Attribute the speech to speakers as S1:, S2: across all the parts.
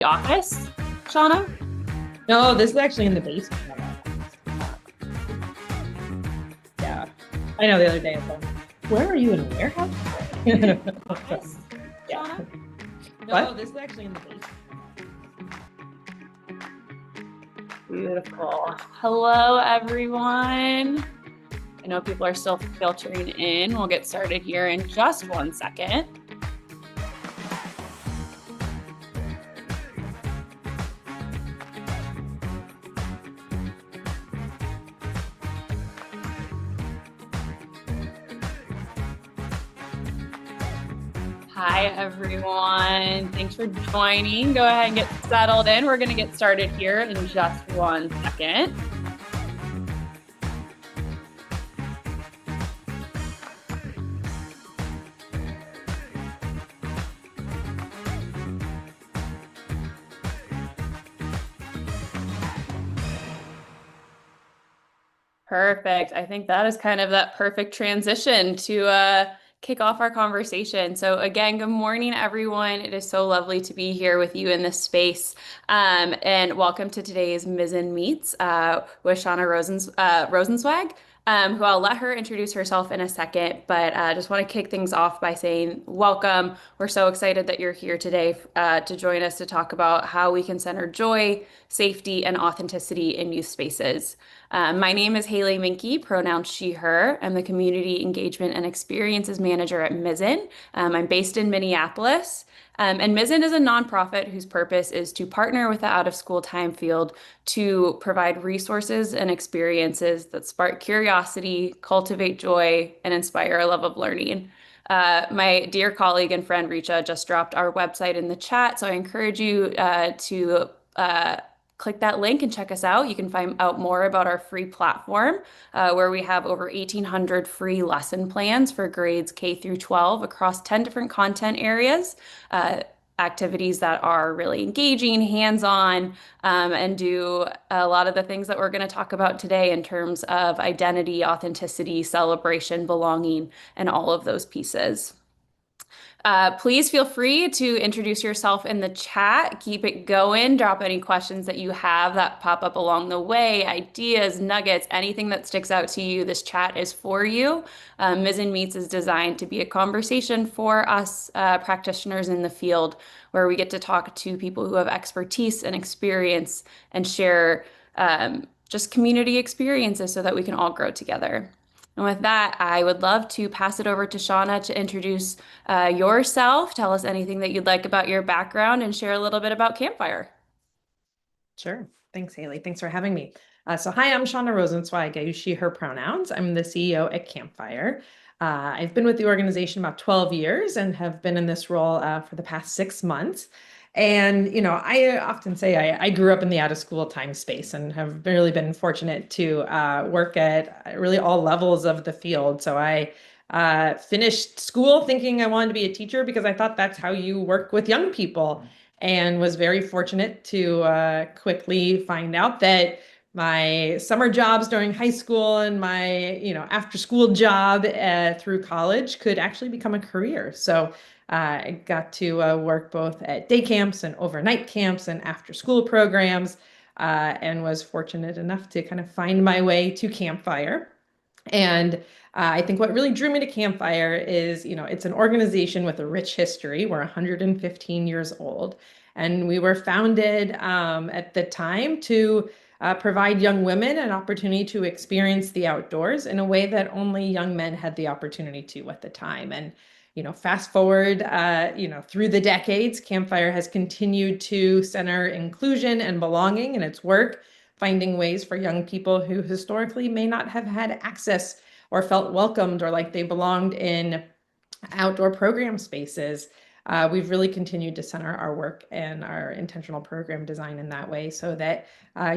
S1: Office, Shawna?
S2: No, this is actually in the basement of our house. Yeah. I know the other day I thought, where are you in a warehouse?
S1: Office,
S2: Yeah.
S1: Shawna?
S2: No,
S1: What?
S2: this is actually in the basement.
S1: Beautiful. Hello, everyone. I know people are still filtering in. We'll get started here in just 1 second. Hi, everyone. Thanks for joining. Go ahead and get settled in. We're going to get started here in just 1 second. Perfect. I think that is kind of that perfect transition to kick off our conversation. So again, good morning, everyone. It is so lovely to be here with you in this space. And welcome to today's Mizzen Meets with Shawna Rosenzweig, who I'll let her introduce herself in a second. But just want to kick things off by saying welcome. We're so excited that you're here today to join us to talk about how we can center joy, safety, and authenticity in youth spaces. My name is Hailee Minke, pronouns she, her. I'm the Community Engagement and Experiences Manager at Mizzen. I'm based in Minneapolis. And Mizzen is a nonprofit whose purpose is to partner with the out-of-school time field to provide resources and experiences that spark curiosity, cultivate joy, and inspire a love of learning. My dear colleague and friend Richa just dropped our website in the chat, so I encourage you to click that link and check us out. You can find out more about our free platform, where we have over 1,800 free lesson plans for grades K through 12 across 10 different content areas. Activities that are really engaging, hands-on, and do a lot of the things that we're going to talk about today in terms of identity, authenticity, celebration, belonging, and all of those pieces. Please feel free to introduce yourself in the chat. Keep it going. Drop any questions that you have that pop up along the way, ideas, nuggets, anything that sticks out to you. This chat is for you. Mizzen Meets is designed to be a conversation for us practitioners in the field where we get to talk to people who have expertise and experience and share just community experiences so that we can all grow together. And with that, I would love to pass it over to Shawna to introduce yourself, tell us anything that you'd like about your background, and share a little bit about Campfire.
S2: Sure. Thanks, Hailee. Thanks for having me. Hi, I'm Shawna Rosenzweig. I use she, her pronouns. I'm the CEO at Campfire. I've been with the organization about 12 years and have been in this role for the past 6 months. And, I often say I grew up in the out-of-school time space and have really been fortunate to work at really all levels of the field. So I finished school thinking I wanted to be a teacher because I thought that's how you work with young people, and was very fortunate to quickly find out that my summer jobs during high school and my after school job through college could actually become a career. So I got to work both at day camps and overnight camps and after school programs, and was fortunate enough to kind of find my way to Campfire. And I think what really drew me to Campfire is, it's an organization with a rich history. We're 115 years old, and we were founded at the time to provide young women an opportunity to experience the outdoors in a way that only young men had the opportunity to at the time. And fast forward, through the decades, Campfire has continued to center inclusion and belonging in its work, finding ways for young people who historically may not have had access or felt welcomed or like they belonged in outdoor program spaces. We've really continued to center our work and our intentional program design in that way so that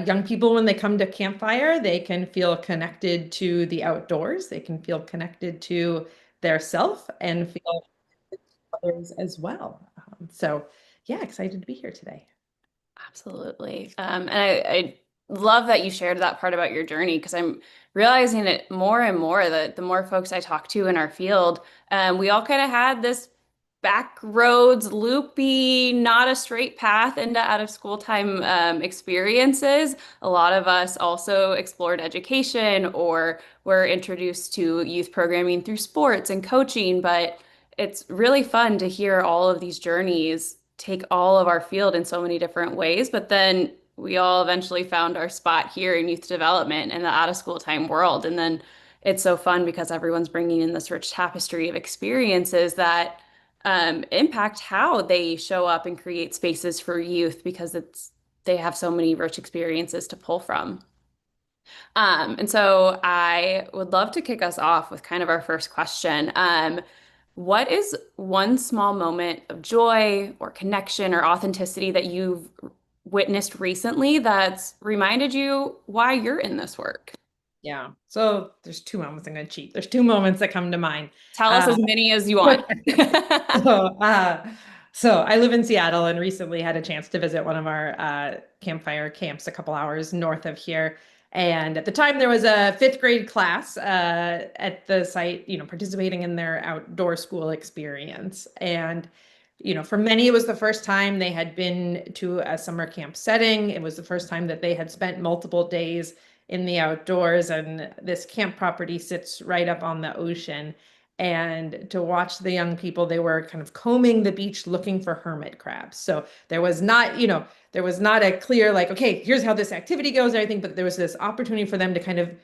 S2: young people, when they come to Campfire, they can feel connected to the outdoors, they can feel connected to their self and feel others as well. So yeah, excited to be here today.
S1: Absolutely. And I love that you shared that part about your journey because I'm realizing it more and more that the more folks I talk to in our field, we all kind of had this back roads, loopy, not a straight path into out of school time experiences. A lot of us also explored education or were introduced to youth programming through sports and coaching, but it's really fun to hear all of these journeys take all of our field in so many different ways. But then we all eventually found our spot here in youth development and the out of school time world. And then it's so fun because everyone's bringing in this rich tapestry of experiences that impact how they show up and create spaces for youth because they have so many rich experiences to pull from. And so I would love to kick us off with kind of our first question. What is one small moment of joy or connection or authenticity that you've witnessed recently that's reminded you why you're in this work?
S2: Yeah. So there's two moments. I'm going to cheat. There's two moments that come to mind.
S1: Tell us
S2: Uh,
S1: as many as you want.
S2: so, uh, so I live in Seattle and recently had a chance to visit one of our campfire camps a couple hours north of here. And at the time, there was a fifth grade class at the site, participating in their outdoor school experience. And, for many, it was the first time they had been to a summer camp setting. It was the first time that they had spent multiple days in the outdoors. And this camp property sits right up on the ocean. And to watch the young people, they were kind of combing the beach looking for hermit crabs. So there was not a clear, like, okay, here's how this activity goes, or anything, but there was this opportunity for them to kind of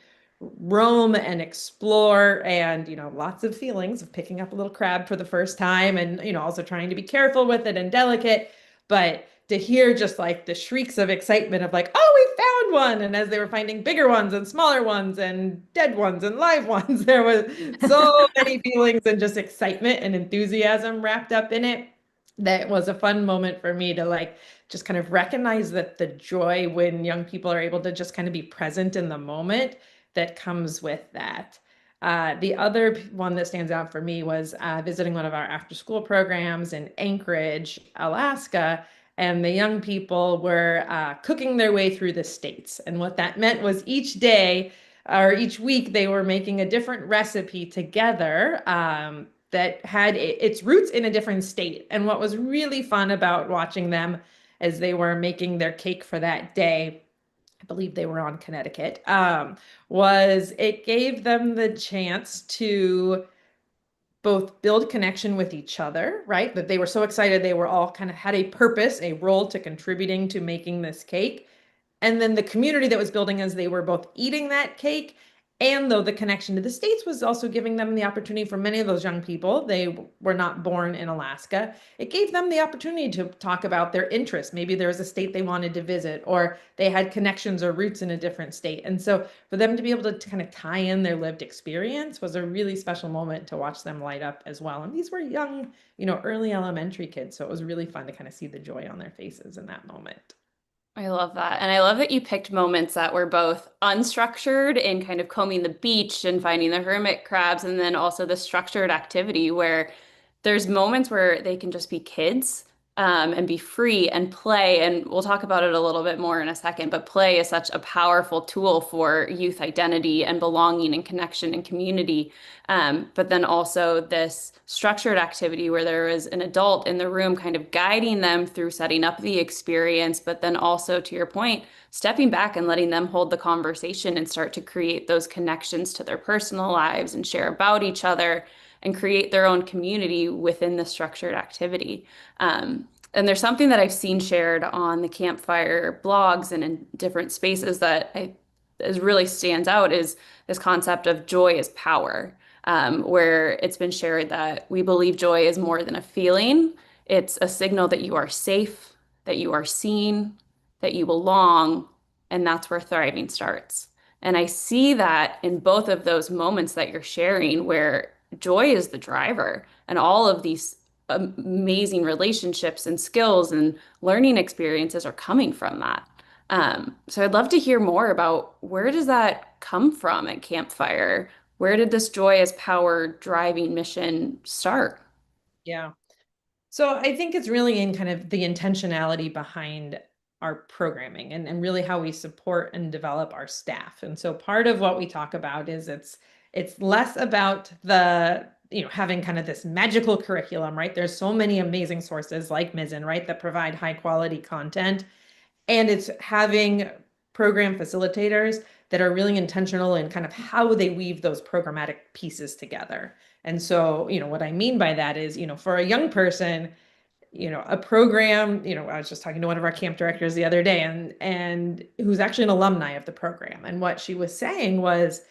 S2: roam and explore, and lots of feelings of picking up a little crab for the first time, and also trying to be careful with it and delicate. But to hear just like the shrieks of excitement of like, oh, we found one, and as they were finding bigger ones and smaller ones and dead ones and live ones, there was so many feelings and just excitement and enthusiasm wrapped up in it. That was a fun moment for me to like just kind of recognize that the joy when young people are able to just kind of be present in the moment that comes with that. The other one that stands out for me was visiting one of our after school programs in Anchorage, Alaska, and the young people were cooking their way through the states. And what that meant was each day or each week they were making a different recipe together that had its roots in a different state. And what was really fun about watching them as they were making their cake for that day, I believe they were on Connecticut, was it gave them the chance to both build connection with each other, right? That they were so excited, they were all kind of had a purpose, a role to contributing to making this cake. And then the community that was building as they were both eating that cake, and though the connection to the States was also giving them the opportunity, for many of those young people, they were not born in Alaska. It gave them the opportunity to talk about their interests. Maybe there was a state they wanted to visit, or they had connections or roots in a different state. And so for them to be able to kind of tie in their lived experience was a really special moment to watch them light up as well. And these were young, early elementary kids. So it was really fun to kind of see the joy on their faces in that moment.
S1: I love that. And I love that you picked moments that were both unstructured in kind of combing the beach and finding the hermit crabs, and then also the structured activity where there's moments where they can just be kids and be free and play. And we'll talk about it a little bit more in a second, but play is such a powerful tool for youth identity and belonging and connection and community. But then also this structured activity where there is an adult in the room kind of guiding them through setting up the experience, but then also, to your point, stepping back and letting them hold the conversation and start to create those connections to their personal lives and share about each other and create their own community within the structured activity. And there's something that I've seen shared on the campfire blogs and in different spaces that is really stands out is this concept of joy as power, where it's been shared that we believe joy is more than a feeling. It's a signal that you are safe, that you are seen, that you belong, and that's where thriving starts. And I see that in both of those moments that you're sharing, where joy is the driver, and all of these amazing relationships and skills and learning experiences are coming from that. So I'd love to hear more about where does that come from at Campfire? Where did this joy as power driving mission start?
S2: Yeah. So I think it's really in kind of the intentionality behind our programming, and really how we support and develop our staff. And so part of what we talk about is it's less about having kind of this magical curriculum, right? There's so many amazing sources like Mizzen, right, that provide high quality content. And it's having program facilitators that are really intentional in kind of how they weave those programmatic pieces together. And so, what I mean by that is, for a young person, a program, I was just talking to one of our camp directors the other day and who's actually an alumni of the program. And what she was saying was,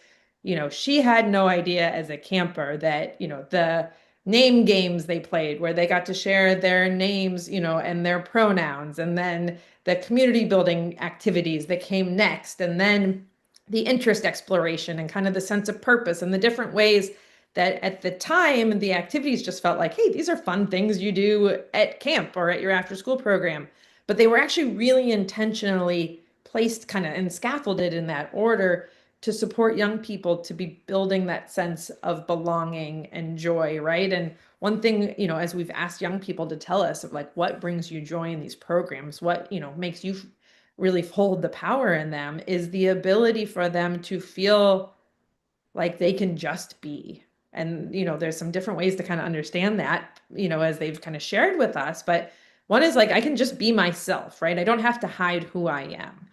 S2: she had no idea as a camper that, the name games they played where they got to share their names, and their pronouns, and then the community building activities that came next, and then the interest exploration and kind of the sense of purpose and the different ways that at the time the activities just felt like, hey, these are fun things you do at camp or at your after school program. But they were actually really intentionally placed kind of and scaffolded in that order to support young people to be building that sense of belonging and joy, right? And one thing, as we've asked young people to tell us of like what brings you joy in these programs, what, makes you really hold the power in them is the ability for them to feel like they can just be. And, there's some different ways to kind of understand that, as they've kind of shared with us. But one is like, I can just be myself, right? I don't have to hide who I am.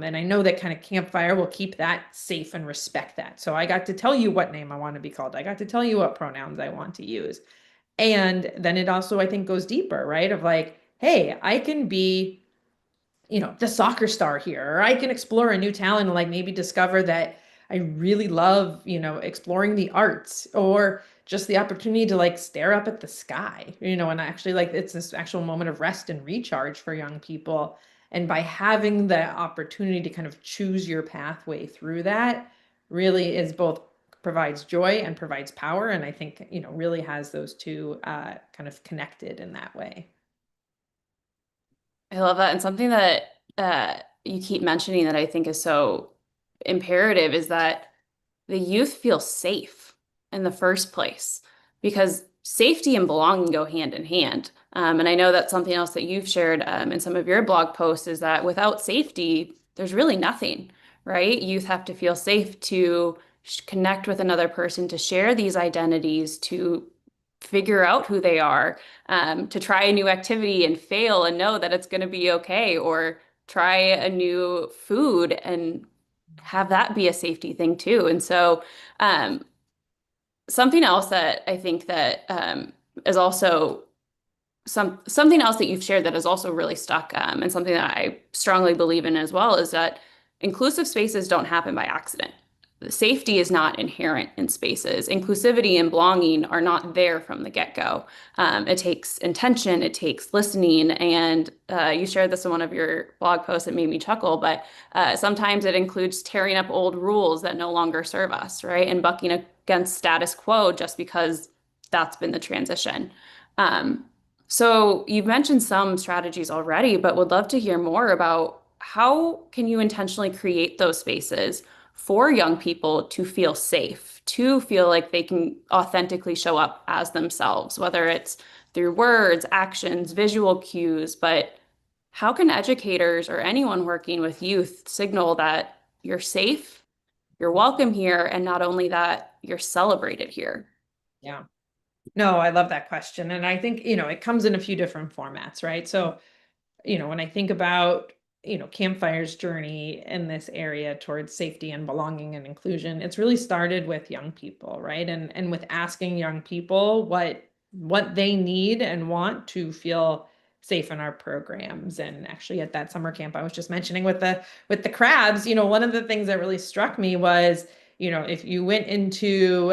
S2: And I know that kind of Campfire will keep that safe and respect that. So I got to tell you what name I want to be called. I got to tell you what pronouns I want to use. And then it also, I think, goes deeper, right? Of like, hey, I can be the soccer star here, or I can explore a new talent and like maybe discover that I really love, exploring the arts or just the opportunity to like stare up at the sky, and actually like it's this actual moment of rest and recharge for young people. And by having the opportunity to kind of choose your pathway through that really is both provides joy and provides power. And I think, really has those two kind of connected in that way.
S1: I love that. And something that you keep mentioning that I think is so imperative is that the youth feel safe in the first place because safety and belonging go hand in hand. And I know that's something else that you've shared in some of your blog posts is that without safety, there's really nothing, right? Youth have to feel safe to connect with another person, to share these identities, to figure out who they are, to try a new activity and fail and know that it's going to be okay, or try a new food and have that be a safety thing too. And so, something else that I think that is also something else that you've shared that has also really stuck, and something that I strongly believe in as well is that inclusive spaces don't happen by accident. Safety is not inherent in spaces. Inclusivity and belonging are not there from the get-go. It takes intention, it takes listening, and you shared this in one of your blog posts that made me chuckle, but sometimes it includes tearing up old rules that no longer serve us, right? And bucking against status quo just because that's been the transition. Um, so you've mentioned some strategies already, but would love to hear more about how can you intentionally create those spaces for young people to feel safe, to feel like they can authentically show up as themselves, whether it's through words, actions, visual cues, but how can educators or anyone working with youth signal that you're safe, you're welcome here, and not only that, you're celebrated here?
S2: Yeah. No, I love that question. And I think, it comes in a few different formats, right? So, when I think about, Campfire's journey in this area towards safety and belonging and inclusion, it's really started with young people, right? And with asking young people what they need and want to feel safe in our programs. And actually at that summer camp I was just mentioning with the crabs, one of the things that really struck me was, if you went into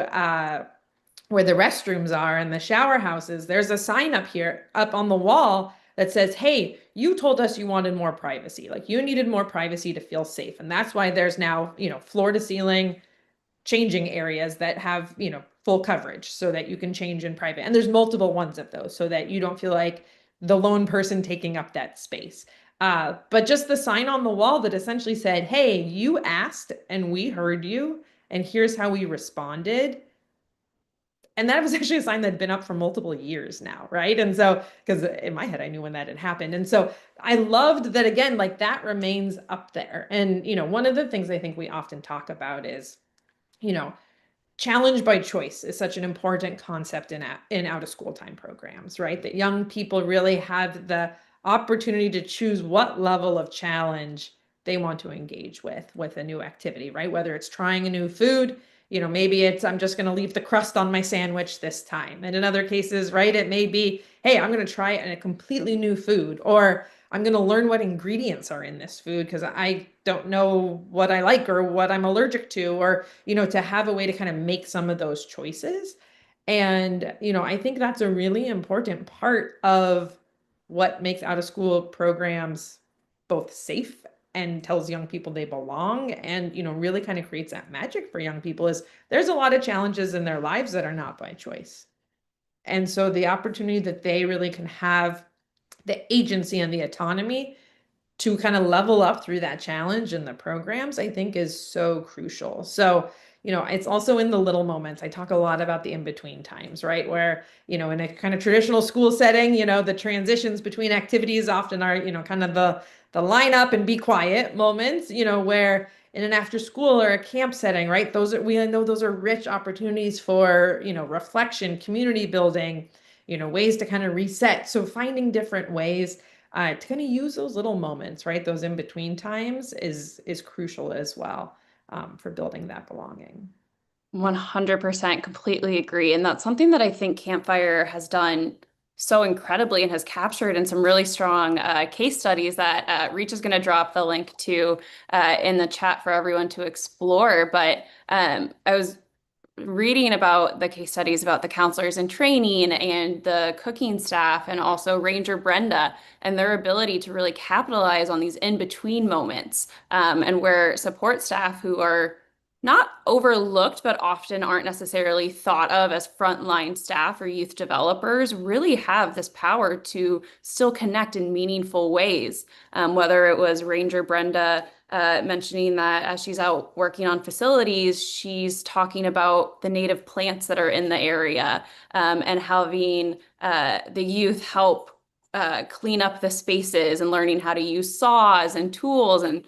S2: where the restrooms are and the shower houses, there's a sign up here, up on the wall that says, hey, you told us you wanted more privacy. Like you needed more privacy to feel safe. And that's why there's now, floor to ceiling changing areas that have, full coverage so that you can change in private. And there's multiple ones of those so that you don't feel like the lone person taking up that space. But just the sign on the wall that essentially said, hey, you asked and we heard you, and here's how we responded. And that was actually a sign that had been up for multiple years now, right? And so, because in my head, I knew when that had happened. And so I loved that again, like that remains up there. And, one of the things I think we often talk about is, you know, challenge by choice is such an important concept in out of school time programs, right? That young people really have the opportunity to choose what level of challenge they want to engage with a new activity, right? Whether it's trying a new food, maybe it's I'm just going to leave the crust on my sandwich this time. And in other cases, right, it may be, hey, I'm going to try a completely new food, or I'm going to learn what ingredients are in this food because I don't know what I like or what I'm allergic to, or, to have a way to kind of make some of those choices. And, I think that's a really important part of what makes out of school programs both safe and tells young people they belong, and, really kind of creates that magic for young people is there's a lot of challenges in their lives that are not by choice. And so the opportunity that they really can have the agency and the autonomy to kind of level up through that challenge in the programs, I think is so crucial. So, it's also in the little moments. I talk a lot about the in-between times, right? Where, in a kind of traditional school setting, the transitions between activities often are, kind of the line up and be quiet moments, where in an after school or a camp setting, right? We know those are rich opportunities for, reflection, community building, ways to kind of reset. So finding different ways to kind of use those little moments, right? Those in between times is crucial as well, for building that belonging.
S1: 100% completely agree. And that's something that I think Campfire has done so incredibly and has captured in some really strong case studies that Reach is going to drop the link to in the chat for everyone to explore. But I was reading about the case studies about the counselors in training and the cooking staff and also Ranger Brenda and their ability to really capitalize on these in-between moments, and where support staff who are not overlooked but often aren't necessarily thought of as frontline staff or youth developers really have this power to still connect in meaningful ways. Whether it was Ranger Brenda mentioning that as she's out working on facilities, she's talking about the native plants that are in the area, and having the youth help clean up the spaces and learning how to use saws and tools, and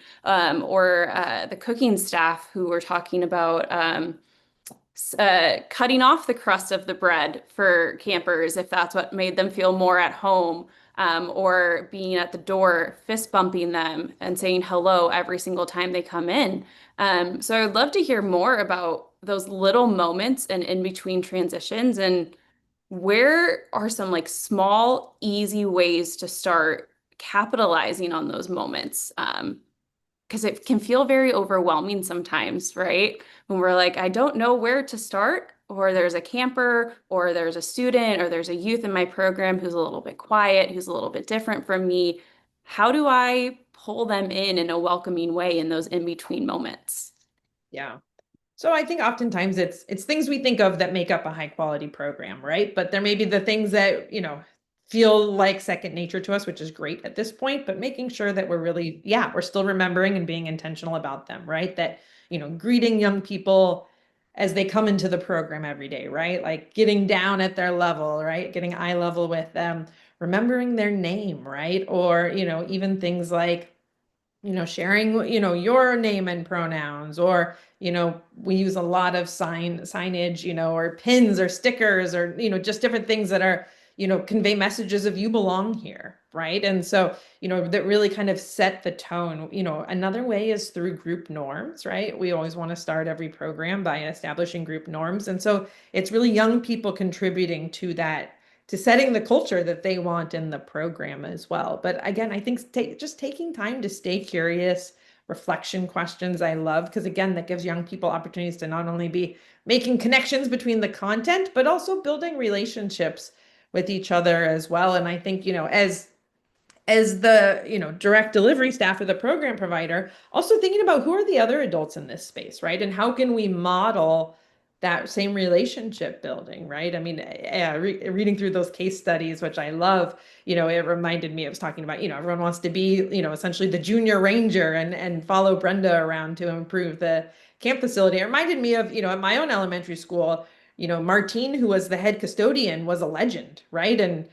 S1: or the cooking staff who were talking about cutting off the crust of the bread for campers if that's what made them feel more at home, or being at the door, fist bumping them and saying hello every single time they come in. So I'd love to hear more about those little moments and in between transitions, and where are some like small, easy ways to start capitalizing on those moments? Because it can feel very overwhelming sometimes, right? When we're like, I don't know where to start, or there's a camper, or there's a student, or there's a youth in my program who's a little bit quiet, who's a little bit different from me. How do I pull them in a welcoming way in those in-between moments?
S2: Yeah. So I think oftentimes it's things we think of that make up a high quality program, right? But there may be the things that, feel like second nature to us, which is great at this point, but making sure that we're really, yeah, we're still remembering and being intentional about them, right? That, greeting young people as they come into the program every day, right? Like getting down at their level, right? Getting eye level with them, remembering their name, right? Or, even things like sharing, your name and pronouns, or, we use a lot of signage, or pins or stickers, or, just different things that are, convey messages of you belong here, right? And so, that really kind of set the tone. Another way is through group norms, right? We always want to start every program by establishing group norms. And so it's really young people contributing to that, to setting the culture that they want in the program as well. But again, I think just taking time to stay curious, reflection questions I love, because again, that gives young people opportunities to not only be making connections between the content, but also building relationships with each other as well. And I think, as the direct delivery staff or the program provider, also thinking about who are the other adults in this space, right? And how can we model that same relationship building, right? I mean, reading through those case studies, which I love, it reminded me, I was talking about, everyone wants to be, essentially the junior ranger and follow Brenda around to improve the camp facility. It reminded me of, at my own elementary school, Martine, who was the head custodian, was a legend, right? And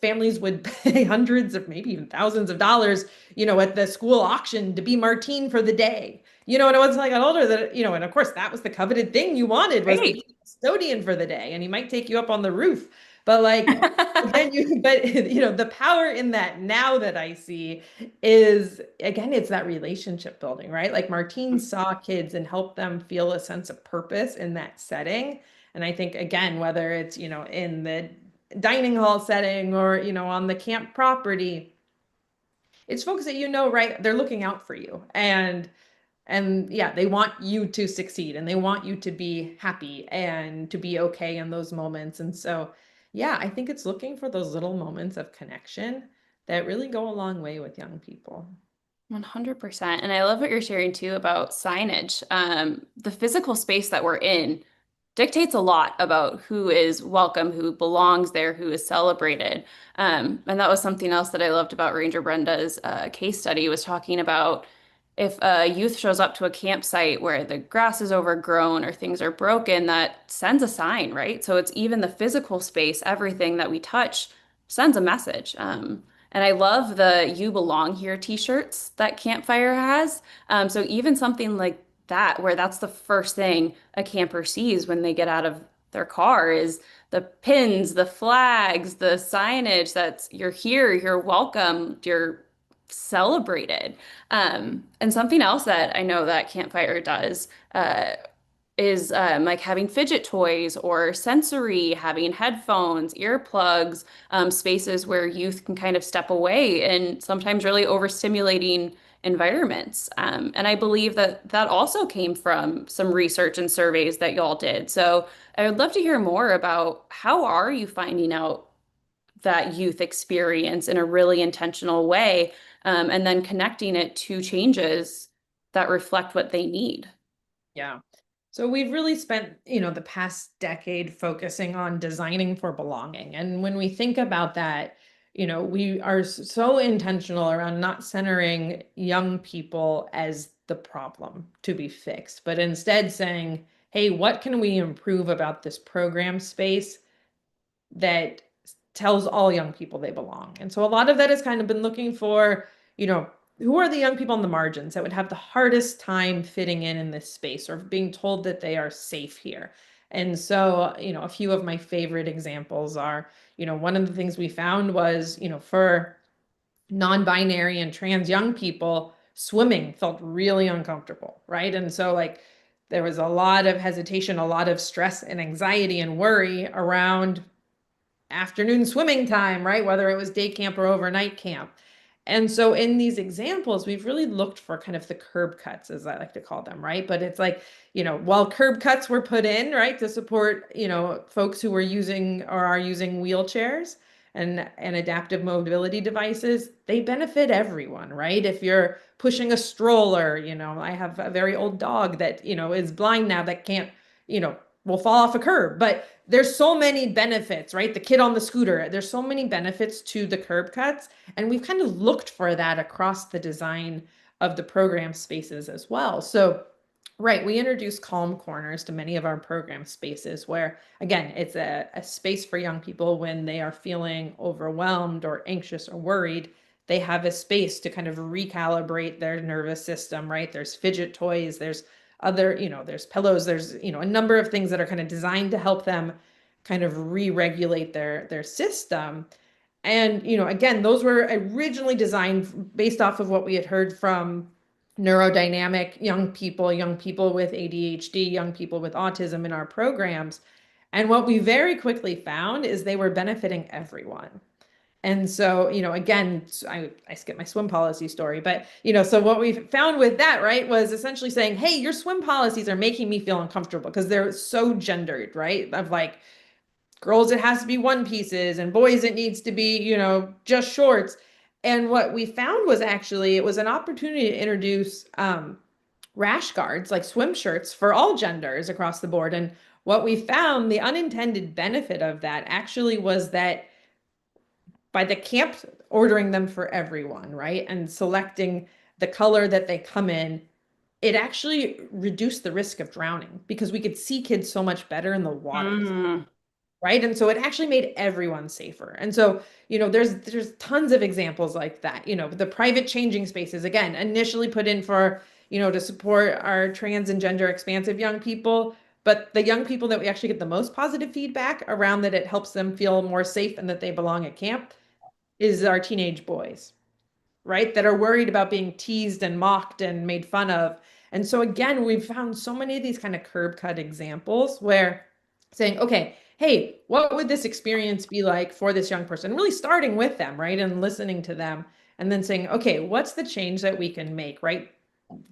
S2: families would pay hundreds of maybe even thousands of dollars, at the school auction to be Martine for the day. And once I got older, that, and of course that was the coveted thing you wanted was to be
S1: Great.
S2: the custodian for the day, and he might take you up on the roof. But like but the power in that now that I see is again, it's that relationship building, right? Like Martine saw kids and helped them feel a sense of purpose in that setting. And I think again, whether it's, in the dining hall setting or, on the camp property, it's folks that right, they're looking out for you. And yeah, they want you to succeed and they want you to be happy and to be okay in those moments. And so, yeah, I think it's looking for those little moments of connection that really go a long way with young people.
S1: 100%. And I love what you're sharing too about signage. The physical space that we're in dictates a lot about who is welcome, who belongs there, who is celebrated. And that was something else that I loved about Ranger Brenda's case study was talking about if a youth shows up to a campsite where the grass is overgrown or things are broken, that sends a sign, right? So it's even the physical space, everything that we touch sends a message. And I love the You Belong Here t-shirts that Campfire has. So even something like that, where that's the first thing a camper sees when they get out of their car is the pins, the flags, the signage that's you're here, you're welcome, you're celebrated. And something else that I know that Campfire does is like having fidget toys or sensory, having headphones, earplugs, spaces where youth can kind of step away and sometimes really overstimulating environments. And I believe that that also came from some research and surveys that y'all did. So I would love to hear more about how are you finding out that youth experience in a really intentional way, and then connecting it to changes that reflect what they need.
S2: Yeah. So we've really spent, the past decade focusing on designing for belonging. And when we think about that, we are so intentional around not centering young people as the problem to be fixed, but instead saying, hey, what can we improve about this program space that tells all young people they belong? And so a lot of that has kind of been looking for, who are the young people on the margins that would have the hardest time fitting in this space or being told that they are safe here. And so, a few of my favorite examples are, one of the things we found was, for non-binary and trans young people, swimming felt really uncomfortable, right? And so like there was a lot of hesitation, a lot of stress and anxiety and worry around afternoon swimming time, right? Whether it was day camp or overnight camp. And so in these examples, we've really looked for kind of the curb cuts, as I like to call them, right? But it's like, while curb cuts were put in, right, to support, folks who were using or are using wheelchairs and adaptive mobility devices, they benefit everyone, right? If you're pushing a stroller, I have a very old dog that, is blind now that can't, will fall off a curb, but there's so many benefits, right? The kid on the scooter, there's so many benefits to the curb cuts. And we've kind of looked for that across the design of the program spaces as well. So, right, we introduce calm corners to many of our program spaces where, again, it's a space for young people when they are feeling overwhelmed or anxious or worried. They have a space to kind of recalibrate their nervous system, right? There's fidget toys, there's other, there's pillows, there's, a number of things that are kind of designed to help them kind of re-regulate their system. And, again, those were originally designed based off of what we had heard from neurodynamic young people with ADHD, young people with autism in our programs. And what we very quickly found is they were benefiting everyone. And so, again, I skipped my swim policy story, but, so what we found with that, right, was essentially saying, hey, your swim policies are making me feel uncomfortable because they're so gendered, right? Of like, girls, it has to be one pieces, and boys, it needs to be, just shorts. And what we found was actually it was an opportunity to introduce rash guards, like swim shirts for all genders across the board. And what we found, the unintended benefit of that actually was that by the camp ordering them for everyone, right? And selecting the color that they come in, it actually reduced the risk of drowning because we could see kids so much better in the water.
S1: Mm.
S2: right? And so it actually made everyone safer. And so, there's tons of examples like that. The private changing spaces, again, initially put in for, to support our trans and gender expansive young people. But the young people that we actually get the most positive feedback around, that it helps them feel more safe and that they belong at camp, is our teenage boys, right? That are worried about being teased and mocked and made fun of. And so again, we've found so many of these kind of curb cut examples where saying, okay, hey, what would this experience be like for this young person? Really starting with them, right? And listening to them and then saying, okay, what's the change that we can make, right?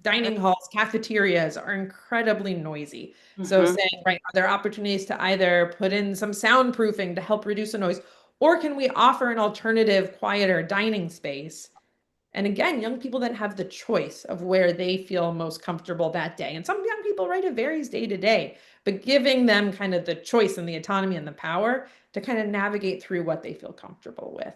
S2: Dining halls, cafeterias are incredibly noisy. So
S1: Mhm.
S2: saying, right, are there opportunities to either put in some soundproofing to help reduce the noise, or can we offer an alternative, quieter dining space? And again, young people that have the choice of where they feel most comfortable that day. And some young people, right, it varies day to day, but giving them kind of the choice and the autonomy and the power to kind of navigate through what they feel comfortable with.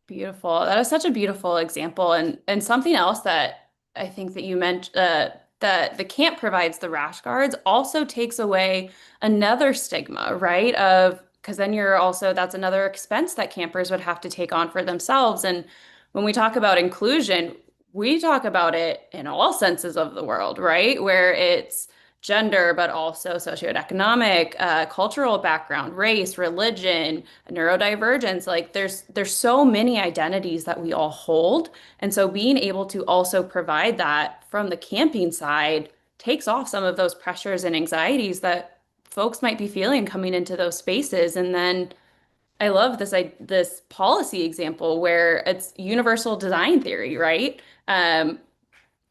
S1: Beautiful. That is such a beautiful example, and something else that I think that you mentioned, that the camp provides the rash guards also takes away another stigma, right? Of because then you're also that's another expense that campers would have to take on for themselves. And when we talk about inclusion, we talk about it in all senses of the world, right? Where it's gender, but also socioeconomic, cultural background, race, religion, neurodivergence. Like there's so many identities that we all hold. And so being able to also provide that from the camping side takes off some of those pressures and anxieties that folks might be feeling coming into those spaces. And then I love this policy example where it's universal design theory, right?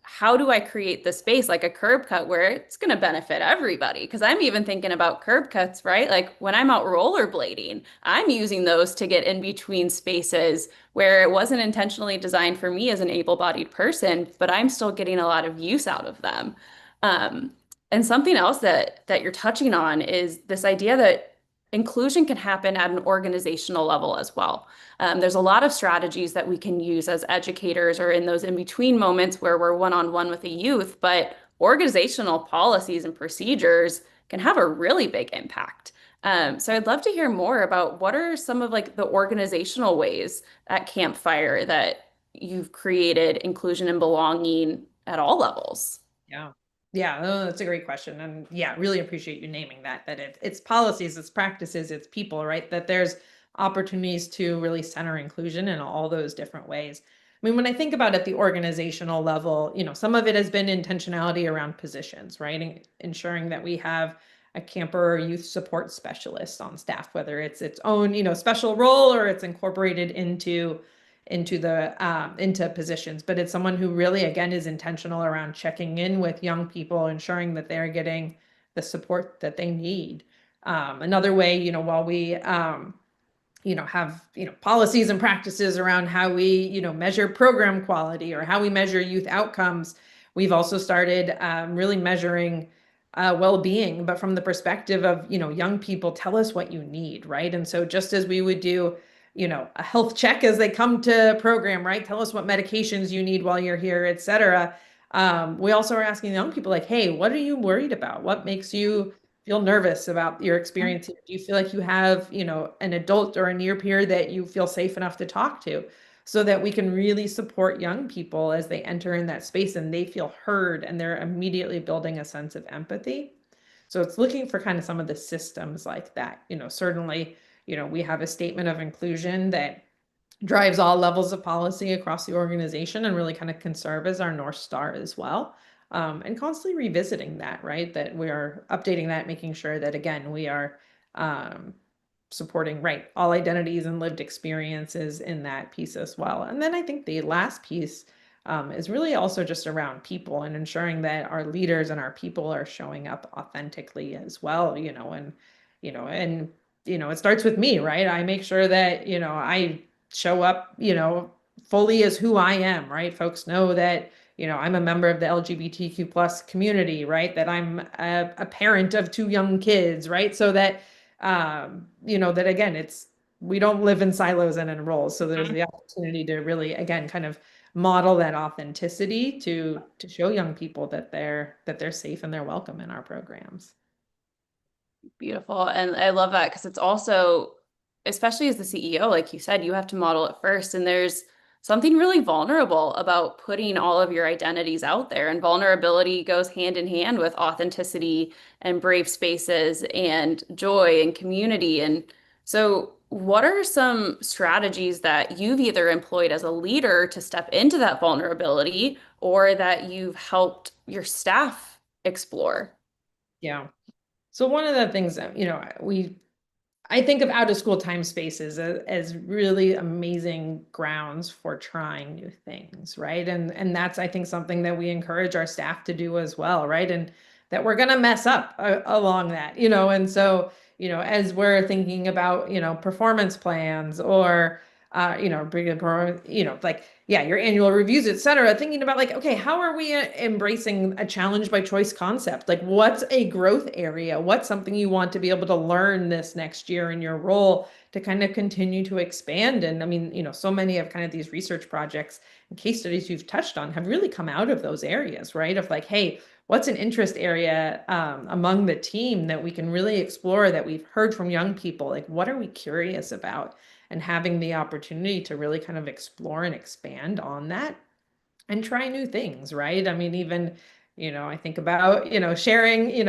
S1: How do I create the space like a curb cut where it's going to benefit everybody? Because I'm even thinking about curb cuts, right? Like when I'm out rollerblading, I'm using those to get in between spaces where it wasn't intentionally designed for me as an able-bodied person, but I'm still getting a lot of use out of them. Um, and something else that you're touching on is this idea that inclusion can happen at an organizational level as well. There's a lot of strategies that we can use as educators or in those in between moments where we're one-on-one with a youth, but organizational policies and procedures can have a really big impact. So I'd love to hear more about what are some of like the organizational ways at Campfire that you've created inclusion and belonging at all levels.
S2: Yeah. Yeah, that's a great question. And yeah, really appreciate you naming that it's policies, it's practices, it's people, right? That there's opportunities to really center inclusion in all those different ways. I mean, when I think about at the organizational level, some of it has been intentionality around positions, right? Ensuring that we have a camper or youth support specialist on staff, whether it's its own, special role or it's incorporated into positions, but it's someone who really again is intentional around checking in with young people, ensuring that they're getting the support that they need. Another way, while we have policies and practices around how we measure program quality or how we measure youth outcomes, we've also started really measuring well-being, but from the perspective of young people, tell us what you need, right? And so just as we would do a health check as they come to program, right? Tell us what medications you need while you're here, et cetera. We also are asking young people like, hey, what are you worried about? What makes you feel nervous about your experience here? Do you feel like you have, an adult or a near peer that you feel safe enough to talk to, so that we can really support young people as they enter in that space and they feel heard and they're immediately building a sense of empathy. So it's looking for kind of some of the systems like that. Certainly, we have a statement of inclusion that drives all levels of policy across the organization and really kind of can serve as our North Star as well. And constantly revisiting that, right? That we are updating that, making sure that, again, we are um, supporting, right, all identities and lived experiences in that piece as well. And then I think the last piece is really also just around people and ensuring that our leaders and our people are showing up authentically as well, it starts with me, right? I make sure that, I show up, fully as who I am, right? Folks know that, I'm a member of the LGBTQ plus community, right? That I'm a parent of two young kids, right? So that, that again, we don't live in silos and in roles. So there's the opportunity to really, again, kind of model that authenticity to show young people that they're safe and they're welcome in our programs.
S1: Beautiful. And I love that because it's also, especially as the CEO, like you said, you have to model it first. And there's something really vulnerable about putting all of your identities out there. And vulnerability goes hand in hand with authenticity and brave spaces and joy and community. And so, what are some strategies that you've either employed as a leader to step into that vulnerability or that you've helped your staff explore?
S2: Yeah. So one of the things that, I think of out of school time spaces as really amazing grounds for trying new things, right? And that's I think something that we encourage our staff to do as well, right? And that we're going to mess up along that, and so, as we're thinking about, performance plans or like yeah, your annual reviews, et cetera, thinking about like, okay, how are we embracing a challenge by choice concept? Like, what's a growth area? What's something you want to be able to learn this next year in your role to kind of continue to expand? And I mean, so many of kind of these research projects and case studies you've touched on have really come out of those areas, right? Of like, hey, what's an interest area among the team that we can really explore that we've heard from young people? Like, what are we curious about? And having the opportunity to really kind of explore and expand on that and try new things, right? I mean, even, I think about, sharing,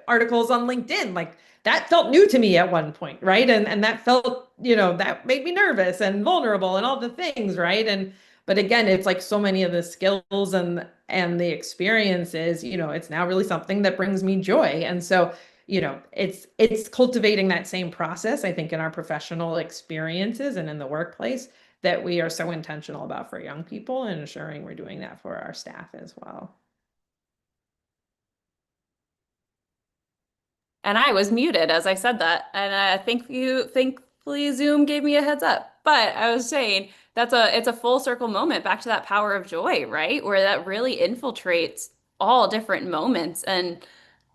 S2: articles on LinkedIn, like that felt new to me at one point, right? And that felt, that made me nervous and vulnerable and all the things, right? And but again, it's like so many of the skills and the experiences, it's now really something that brings me joy. And so, it's cultivating that same process, I think, in our professional experiences and in the workplace that we are so intentional about for young people and ensuring we're doing that for our staff as well.
S1: And I was muted as I said that. And thankfully Zoom gave me a heads up. But I was saying it's a full circle moment back to that power of joy, right? Where that really infiltrates all different moments. And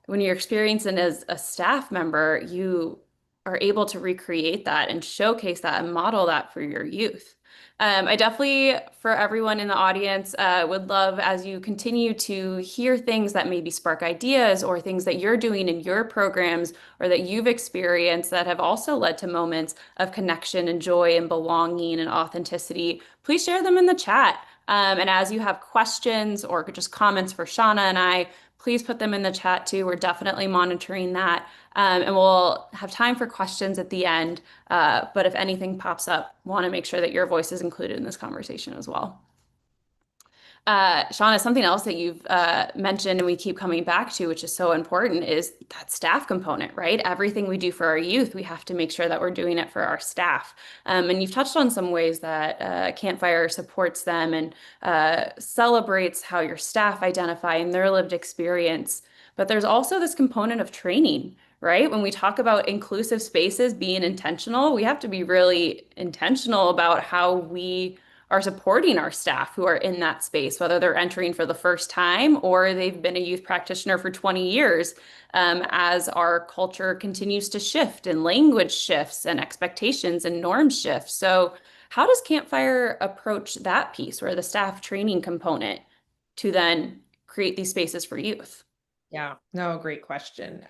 S1: when you're experiencing as a staff member, you are able to recreate that and showcase that and model that for your youth. I definitely, for everyone in the audience, would love as you continue to hear things that maybe spark ideas or things that you're doing in your programs or that you've experienced that have also led to moments of connection and joy and belonging and authenticity. Please share them in the chat. And as you have questions or just comments for Shawna and I, please put them in the chat too. We're definitely monitoring that. And we'll have time for questions at the end. But if anything pops up, want to make sure that your voice is included in this conversation as well. Shauna, something else that you've mentioned and we keep coming back to, which is so important, is that staff component, right? Everything we do for our youth, we have to make sure that we're doing it for our staff. And you've touched on some ways that Campfire supports them and celebrates how your staff identify in their lived experience. But there's also this component of training, right? When we talk about inclusive spaces being intentional, we have to be really intentional about how we are supporting our staff who are in that space, whether they're entering for the first time or they've been a youth practitioner for 20 years, as our culture continues to shift and language shifts and expectations and norms shift. So, how does Campfire approach that piece or the staff training component to then create these spaces for youth?
S2: Yeah, no, great question.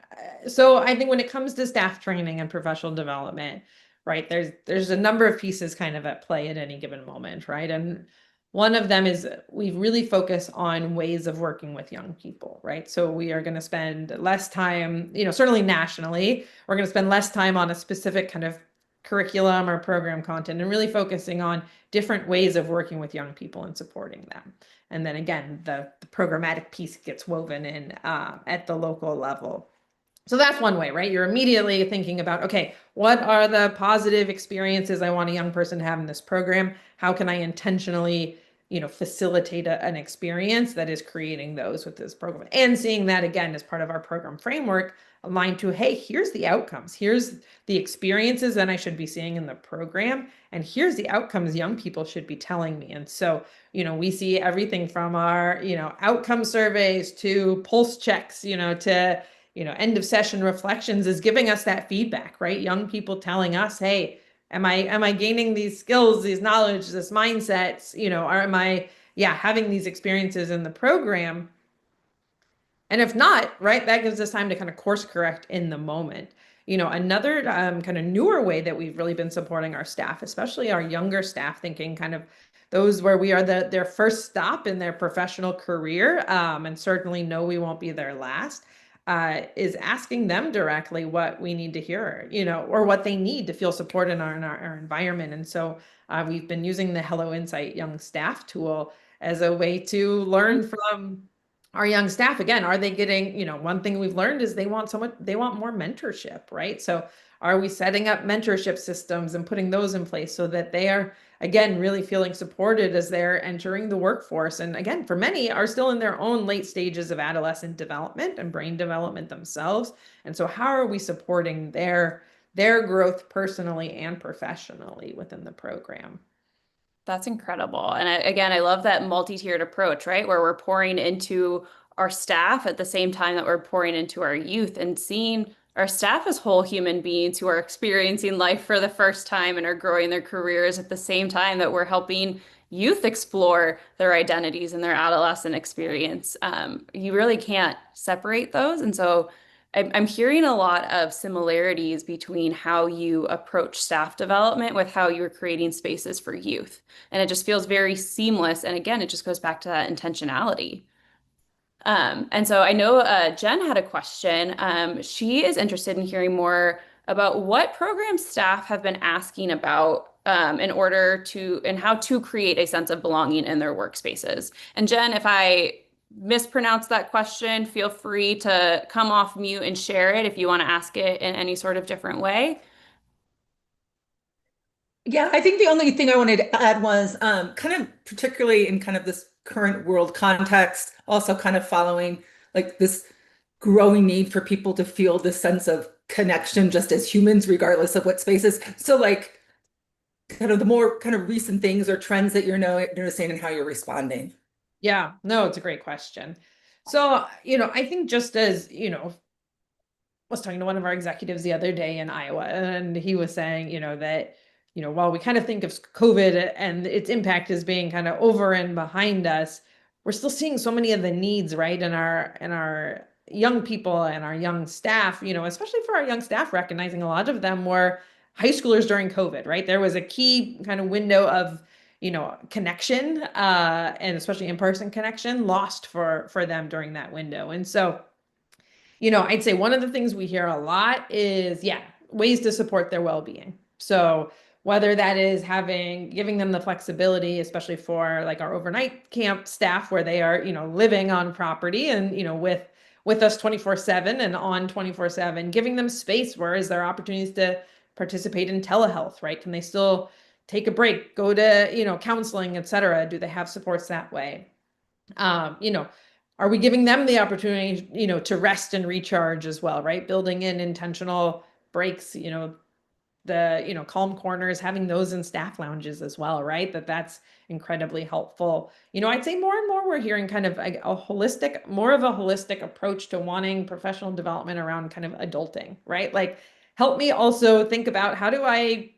S2: So I think when it comes to staff training and professional development, right, there's a number of pieces kind of at play at any given moment, right? And one of them is we really focus on ways of working with young people, right? So we are going to spend less time, certainly nationally, we're going to spend less time on a specific kind of curriculum or program content and really focusing on different ways of working with young people and supporting them. And then again, the programmatic piece gets woven in at the local level. So that's one way, right? You're immediately thinking about, okay, what are the positive experiences I want a young person to have in this program? How can I intentionally, facilitate an experience that is creating those with this program? And seeing that again as part of our program framework aligned to, hey, here's the outcomes. Here's the experiences that I should be seeing in the program. And here's the outcomes young people should be telling me. And so, we see everything from our, outcome surveys to pulse checks, to end of session reflections is giving us that feedback, right? Young people telling us, hey, am I gaining these skills, these knowledge, this mindsets, or am I, yeah, having these experiences in the program And if not, right, that gives us time to kind of course correct in the moment. Another kind of newer way that we've really been supporting our staff, especially our younger staff, thinking kind of those where we are their first stop in their professional career, and certainly know we won't be their last, is asking them directly what we need to hear, or what they need to feel support in our environment. And so we've been using the Hello Insight Young Staff tool as a way to learn from our young staff. Again, are they getting, one thing we've learned is they want more mentorship, right? So are we setting up mentorship systems and putting those in place so that they are, again, really feeling supported as they're entering the workforce? And again, for many are still in their own late stages of adolescent development and brain development themselves. And so how are we supporting their growth personally and professionally within the program?
S1: That's incredible. And again, I love that multi-tiered approach, right? Where we're pouring into our staff at the same time that we're pouring into our youth and seeing our staff as whole human beings who are experiencing life for the first time and are growing their careers at the same time that we're helping youth explore their identities and their adolescent experience. You really can't separate those. And so I'm hearing a lot of similarities between how you approach staff development with how you're creating spaces for youth. And it just feels very seamless. And again, it just goes back to that intentionality. And so I know Jen had a question. She is interested in hearing more about what program staff have been asking about in order to and how to create a sense of belonging in their workspaces. And Jen, if I mispronounce that question, feel free to come off mute and share it if you want to ask it in any sort of different way.
S3: Yeah, I think the only thing I wanted to add was kind of particularly in kind of this current world context, also kind of following like this growing need for people to feel this sense of connection just as humans, regardless of what spaces. So like kind of the more kind of recent things or trends that noticing and how you're responding.
S2: Yeah, no, it's a great question. So, I think just as, was talking to one of our executives the other day in Iowa, and he was saying, that, while we kind of think of COVID and its impact as being kind of over and behind us, we're still seeing so many of the needs, right, in our young people and our young staff, especially for our young staff, recognizing a lot of them were high schoolers during COVID, right? There was a key kind of window of connection, and especially in-person connection lost for them during that window. And so I'd say one of the things we hear a lot is, yeah, ways to support their well-being. So whether that is giving them the flexibility, especially for like our overnight camp staff where they are, living on property and, with us 24/7 and on 24/7, giving them space where is there opportunities to participate in telehealth, right? Can they still take a break, go to, counseling, et cetera? Do they have supports that way? um, you know, are we giving them the opportunity, to rest and recharge as well, right? Building in intentional breaks, calm corners, having those in staff lounges as well, right? That's incredibly helpful. I'd say more and more we're hearing kind of more of a holistic approach to wanting professional development around kind of adulting, right? Like, help me also think about how do I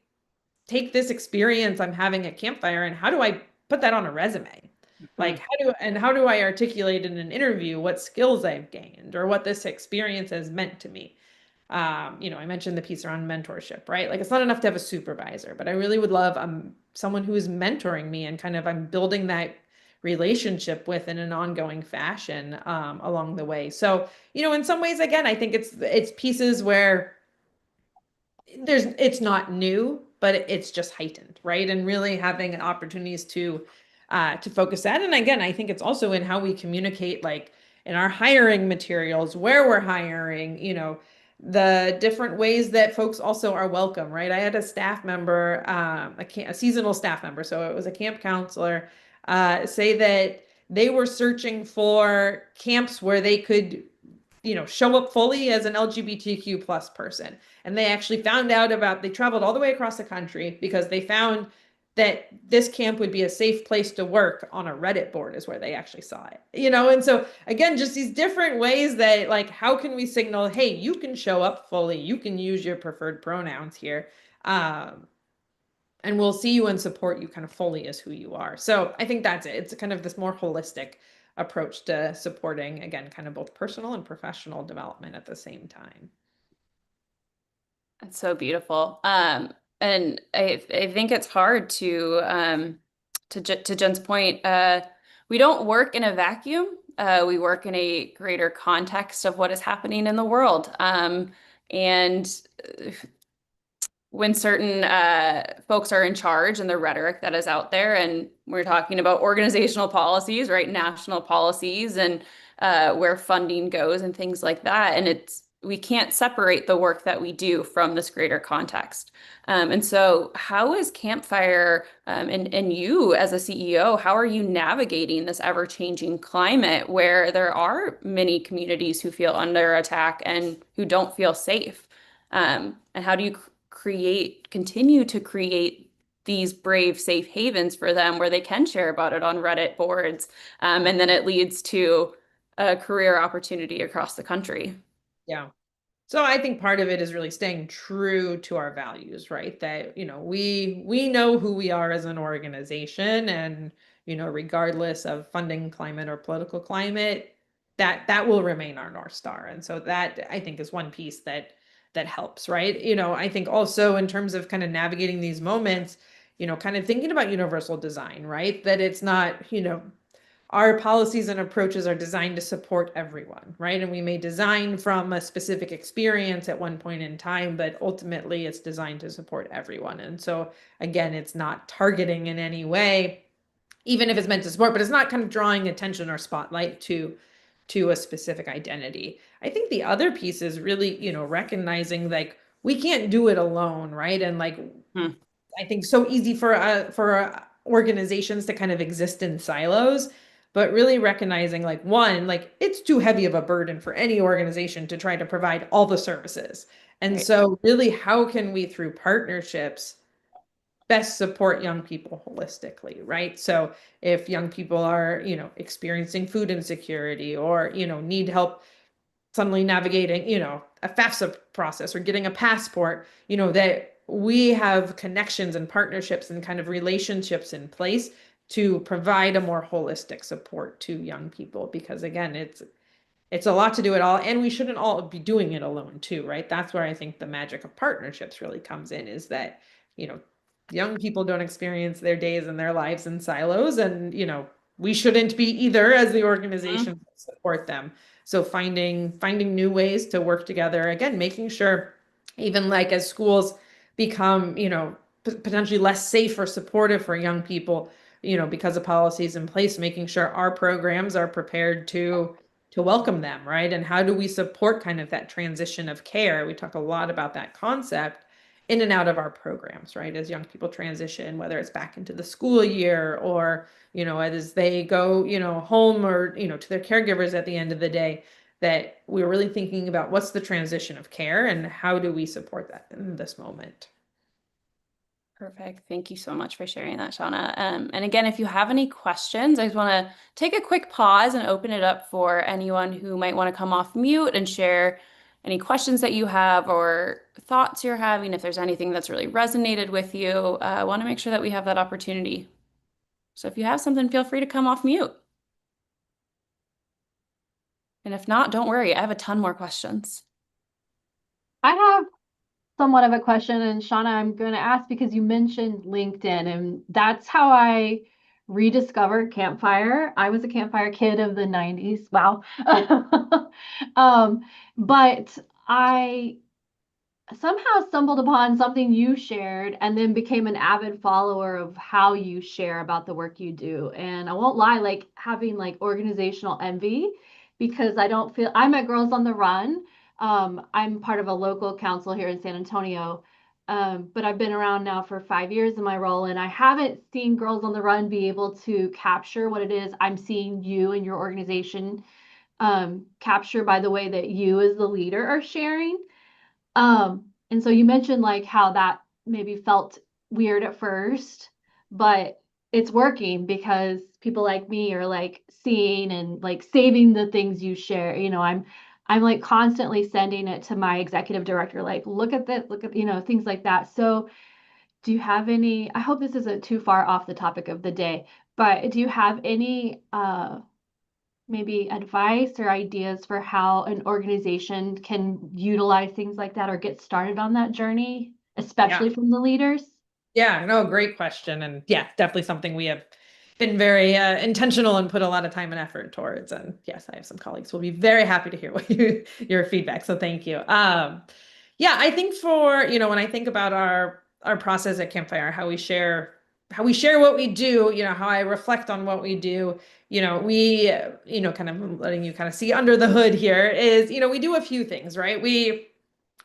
S2: take this experience I'm having at Campfire and how do I put that on a resume? Like,
S3: Mhm.
S2: how do I articulate in an interview what skills I've gained or what this experience has meant to me? I mentioned the piece around mentorship, right? Like, it's not enough to have a supervisor, but I really would love someone who is mentoring me and kind of I'm building that relationship with in an ongoing fashion along the way. So, in some ways, again, I think it's pieces where it's not new, but it's just heightened, right? And really having opportunities to focus that. And again, I think it's also in how we communicate, like in our hiring materials, where we're hiring, the different ways that folks also are welcome, right? I had a staff member, a seasonal staff member, so it was a camp counselor, say that they were searching for camps where they could show up fully as an LGBTQ plus person. And they actually they traveled all the way across the country because they found that this camp would be a safe place to work on a Reddit board is where they actually saw it. And so again, just these different ways that like, how can we signal, hey, you can show up fully, you can use your preferred pronouns here. And we'll see you and support you kind of fully as who you are. So I think that's it. It's kind of this more holistic approach to supporting, again, kind of both personal and professional development at the same time.
S1: That's so beautiful. And I think it's hard to Jen's point, we don't work in a vacuum. We work in a greater context of what is happening in the world. And when certain folks are in charge and the rhetoric that is out there, and we're talking about organizational policies, right? National policies and where funding goes and things like that. And we can't separate the work that we do from this greater context. And so how is Campfire and you as a CEO, how are you navigating this ever-changing climate where there are many communities who feel under attack and who don't feel safe? And how do you continue to create these brave, safe havens for them where they can share about it on Reddit boards, and then it leads to a career opportunity across the country?
S2: Yeah. So I think part of it is really staying true to our values, right? That, we know who we are as an organization, and, regardless of funding climate or political climate, that will remain our North Star. And so that, I think, is one piece that helps, right? I think also in terms of kind of navigating these moments, kind of thinking about universal design, right? That it's not, our policies and approaches are designed to support everyone, right? And we may design from a specific experience at one point in time, but ultimately it's designed to support everyone. And so again, it's not targeting in any way, even if it's meant to support, but it's not kind of drawing attention or spotlight to a specific identity. I think the other piece is really, recognizing like we can't do it alone, right? And like
S1: Hmm.
S2: I think so easy for organizations to kind of exist in silos, but really recognizing like one, like it's too heavy of a burden for any organization to try to provide all the services. And
S1: Right.
S2: so really, how can we through partnerships best support young people holistically, right? So if young people are, experiencing food insecurity or, need help suddenly navigating, a FAFSA process or getting a passport, that we have connections and partnerships and kind of relationships in place to provide a more holistic support to young people. Because again, it's a lot to do it all, and we shouldn't all be doing it alone too, right? That's where I think the magic of partnerships really comes in, is that, you know, young people don't experience their days and their lives in silos, and, we shouldn't be either as the
S1: Mhm.
S2: organization to support them. So finding new ways to work together, again, making sure even like as schools become, potentially less safe or supportive for young people, because of policies in place, making sure our programs are prepared to welcome them, right? And how do we support kind of that transition of care? We talk a lot about that concept in and out of our programs, right? As young people transition, whether it's back into the school year or, as they go, home or, to their caregivers at the end of the day, that we're really thinking about what's the transition of care and how do we support that in this moment.
S1: Perfect. Thank you so much for sharing that, Shawna. And again, if you have any questions, I just want to take a quick pause and open it up for anyone who might want to come off mute and share any questions that you have or thoughts you're having. If there's anything that's really resonated with you, I want to make sure that we have that opportunity. So if you have something, feel free to come off mute. And if not, don't worry. I have a ton more questions.
S4: I have somewhat of a question, and Shawna, I'm going to ask because you mentioned LinkedIn, and that's how I rediscovered Campfire. I was a Campfire kid of the 90s. Wow. um, but I somehow stumbled upon something you shared and then became an avid follower of how you share about the work you do. And I won't lie, like having like organizational envy because I don't feel I'm at Girls on the Run. I'm part of a local council here in San Antonio. But I've been around now for 5 years in my role, and I haven't seen Girls on the Run be able to capture what it is I'm seeing you and your organization capture by the way that you as the leader are sharing. And so you mentioned like how that maybe felt weird at first, but it's working because people like me are like seeing and like saving the things you share. I'm like constantly sending it to my executive director, like, look at this, look at, things like that. So do you have any, I hope this isn't too far off the topic of the day, but do you have any maybe advice or ideas for how an organization can utilize things like that or get started on that journey,
S2: Yeah.
S4: especially from the leaders?
S2: Yeah, no, great question. And yeah, definitely something we have been very intentional and put a lot of time and effort towards. And yes, I have some colleagues who will be very happy to hear your feedback. So thank you. Yeah, I think for, when I think about our process at Campfire, how we share what we do, how I reflect on what we do, we, kind of letting you kind of see under the hood here is, we do a few things, right? We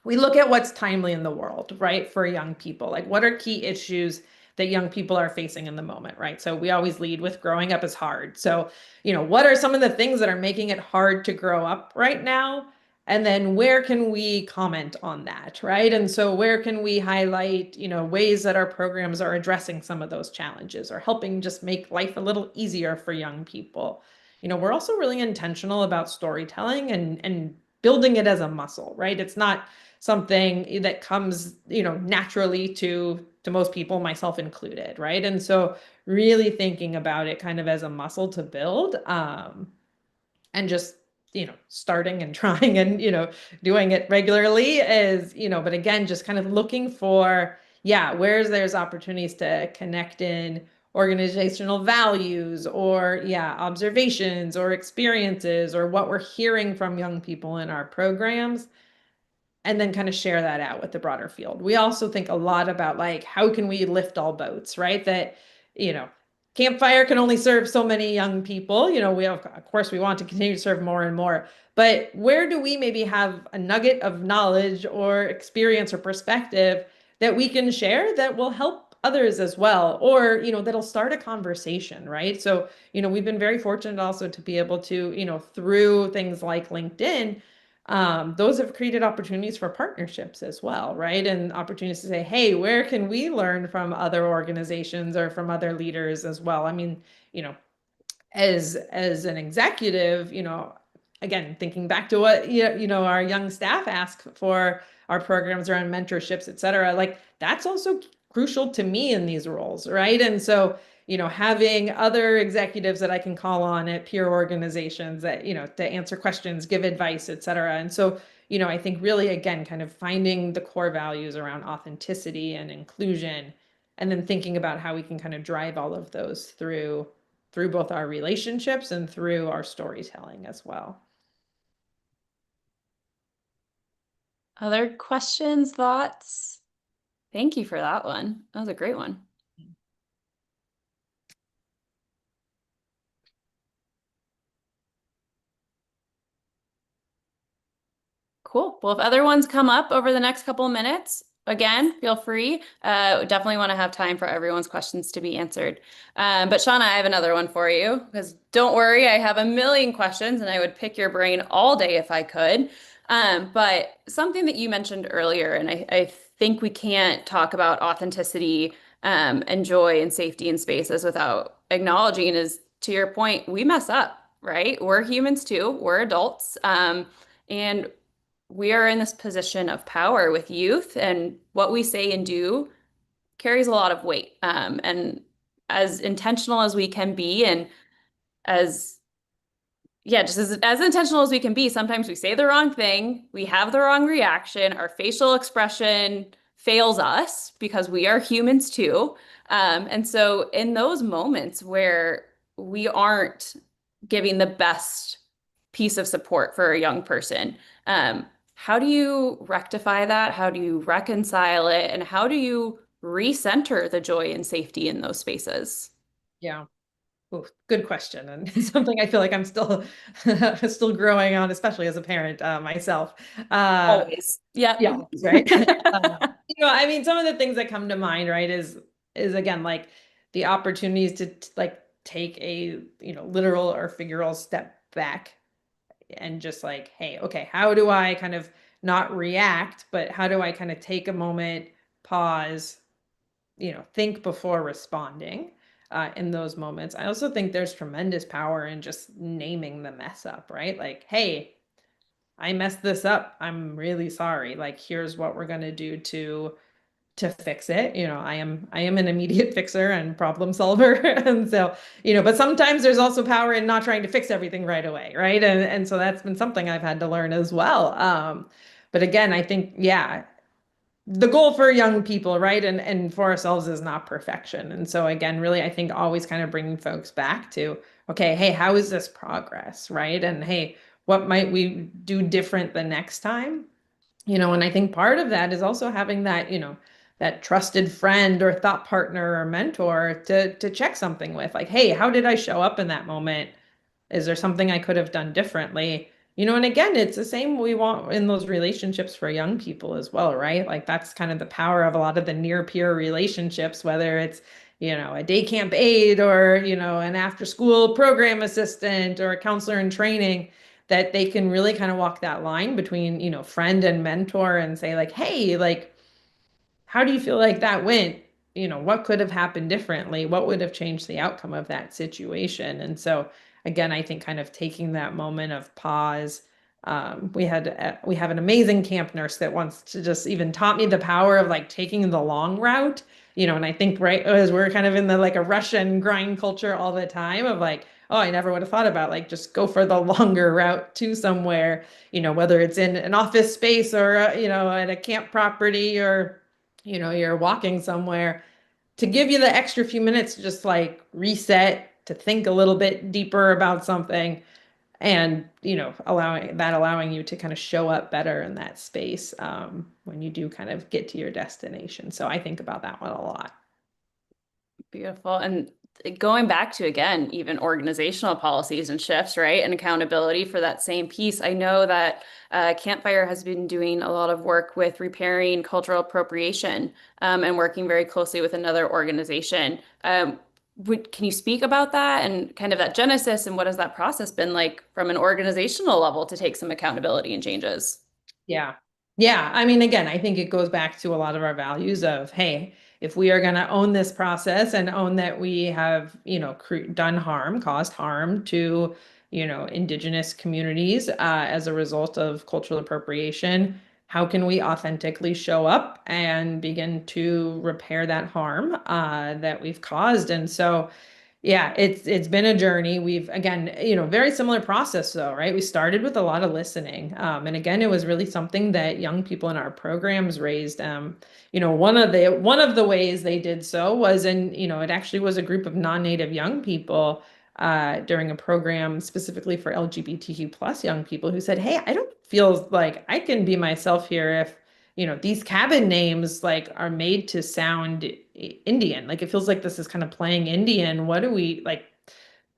S2: look at what's timely in the world, right, for young people. Like, what are key issues that young people are facing in the moment, right? So we always lead with growing up is hard. So, what are some of the things that are making it hard to grow up right now? And then where can we comment on that, right? And so where can we highlight, ways that our programs are addressing some of those challenges or helping just make life a little easier for young people? We're also really intentional about storytelling and building it as a muscle, right? It's not something that comes, naturally to most people, myself included, right? And so really thinking about it kind of as a muscle to build, and just, starting and trying and, doing it regularly is, but again, just kind of looking for, yeah, there's opportunities to connect in organizational values or, yeah, observations or experiences or what we're hearing from young people in our programs, and then kind of share that out with the broader field. We also think a lot about, like, how can we lift all boats, right? That, you know, Campfire can only serve so many young people. We of course we want to continue to serve more and more, but where do we maybe have a nugget of knowledge or experience or perspective that we can share that will help others as well, or, that'll start a conversation, right? So, we've been very fortunate also to be able to, through things like LinkedIn, those have created opportunities for partnerships as well, right? And opportunities to say, hey, where can we learn from other organizations or from other leaders as well? I mean, as an executive, again, thinking back to what our young staff ask for our programs around mentorships, et cetera, like that's also crucial to me in these roles, right? And so, having other executives that I can call on at peer organizations that, to answer questions, give advice, et cetera. And so, I think really, again, kind of finding the core values around authenticity and inclusion, and then thinking about how we can kind of drive all of those through both our relationships and through our storytelling as well.
S1: Other questions, thoughts? Thank you for that one. That was a great one. Cool. Well, if other ones come up over the next couple of minutes, again, feel free. Definitely want to have time for everyone's questions to be answered. But Shawna, I have another one for you, because don't worry, I have a million questions and I would pick your brain all day if I could. But something that you mentioned earlier, and I think we can't talk about authenticity, and joy and safety in spaces without acknowledging is, to your point, we mess up, right? We're humans too. We're adults. And we are in this position of power with youth, and what we say and do carries a lot of weight. And as intentional as we can be, and as yeah, just as intentional as we can be, sometimes we say the wrong thing, we have the wrong reaction, our facial expression fails us because we are humans too. And so in those moments where we aren't giving the best piece of support for a young person, how do you rectify that? How do you reconcile it? And how do you recenter the joy and safety in those spaces?
S2: Yeah. Ooh, good question, and something I feel like I'm still still growing on, especially as a parent myself.
S1: Always. Yep.
S2: Yeah, right. I mean, some of the things that come to mind, right, is again like the opportunities to like take a literal or figural step back and just like, hey, okay, how do I kind of not react, but how do I kind of take a moment, pause, think before responding in those moments. I also think there's tremendous power in just naming the mess up, right? Like, hey, I messed this up. I'm really sorry. Like, here's what we're going to do to fix it. I am an immediate fixer and problem solver. And so, but sometimes there's also power in not trying to fix everything right away, right? And so that's been something I've had to learn as well. But again, I think, yeah, the goal for young people, right? And for ourselves is not perfection. And so again, really, I think always kind of bringing folks back to, okay, hey, how is this progress, right? And hey, what might we do different the next time? And I think part of that is also having that, that trusted friend or thought partner or mentor to check something with, like, hey, how did I show up in that moment? Is there something I could have done differently? And again, it's the same we want in those relationships for young people as well, right? Like that's kind of the power of a lot of the near peer relationships, whether it's, a day camp aide or, an after school program assistant or a counselor in training, that they can really kind of walk that line between, friend and mentor and say like, hey, like, how do you feel like that went? What could have happened differently? What would have changed the outcome of that situation? And so, again, I think kind of taking that moment of pause. We have an amazing camp nurse that wants to just even taught me the power of like taking the long route. And I think right as we're kind of in the like a Russian grind culture all the time of like, oh, I never would have thought about like just go for the longer route to somewhere, whether it's in an office space or, at a camp property or you're walking somewhere, to give you the extra few minutes to just like reset, to think a little bit deeper about something, and allowing you to kind of show up better in that space when you do kind of get to your destination. So I think about that one a lot.
S1: Beautiful. And going back to, again, even organizational policies and shifts, right? And accountability for that same piece. I know that Campfire has been doing a lot of work with repairing cultural appropriation and working very closely with another organization. Can you speak about that and kind of that genesis, and what has that process been like from an organizational level to take some accountability and changes?
S2: Yeah. Yeah. I mean, again, I think it goes back to a lot of our values of, hey, if we are going to own this process and own that we have, done harm, caused harm to, indigenous communities as a result of cultural appropriation, how can we authentically show up and begin to repair that harm that we've caused? And so, yeah, it's been a journey. We've again, very similar process though, right? We started with a lot of listening. And again, it was really something that young people in our programs raised. One of the ways they did so was it actually was a group of non-native young people during a program specifically for LGBTQ plus young people who said, hey, I don't feel like I can be myself here if these cabin names like are made to sound Indian. Like it feels like this is kind of playing Indian. What do we like?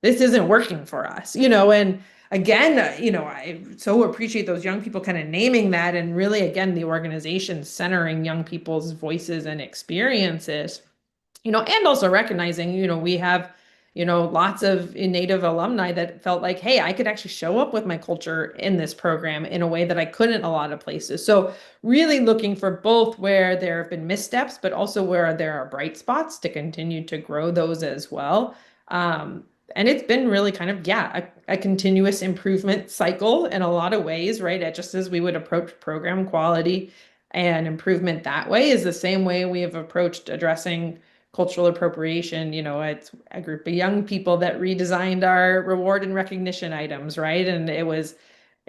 S2: This isn't working for us, and again, I so appreciate those young people kind of naming that and really, again, the organization centering young people's voices and experiences, and also recognizing, we have, lots of Native alumni that felt like, hey, I could actually show up with my culture in this program in a way that I couldn't a lot of places. So really looking for both where there have been missteps, but also where there are bright spots to continue to grow those as well. And it's been really kind of, yeah, a continuous improvement cycle in a lot of ways, right? Just as we would approach program quality and improvement that way is the same way we have approached addressing cultural appropriation. It's a group of young people that redesigned our reward and recognition items, right? And it was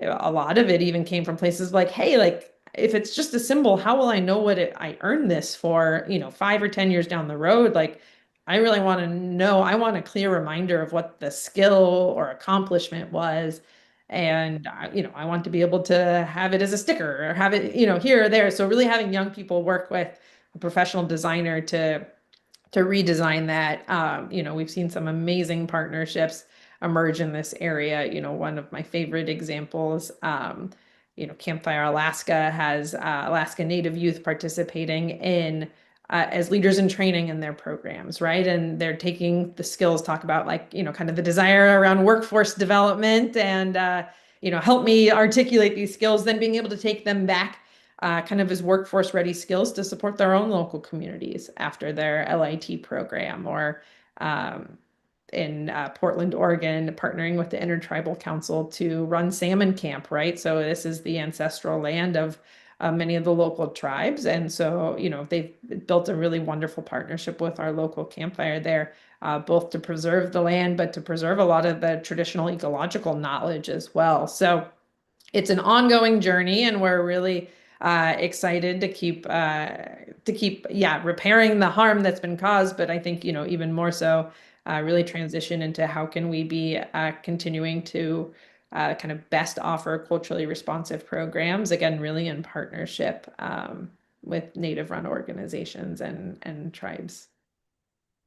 S2: a lot of it even came from places like, hey, like if it's just a symbol, how will I know I earned this for, 5 or 10 years down the road? Like, I really want to know, I want a clear reminder of what the skill or accomplishment was. And, I want to be able to have it as a sticker or have it, here or there. So really having young people work with a professional designer to redesign that. We've seen some amazing partnerships emerge in this area. One of my favorite examples, Campfire Alaska has Alaska Native youth participating in as leaders in training in their programs, right? And they're taking the skills, talk about like, kind of the desire around workforce development and, help me articulate these skills, then being able to take them back kind of as workforce ready skills to support their own local communities after their LIT program, or in Portland, Oregon, partnering with the Intertribal Council to run salmon camp, right? So this is the ancestral land of many of the local tribes. And so, they've built a really wonderful partnership with our local campfire there, both to preserve the land, but to preserve a lot of the traditional ecological knowledge as well. So it's an ongoing journey, and we're really excited to keep repairing the harm that's been caused. But I think, even more so, really transition into how can we be continuing to kind of best offer culturally responsive programs, again, really in partnership with Native-run organizations and tribes.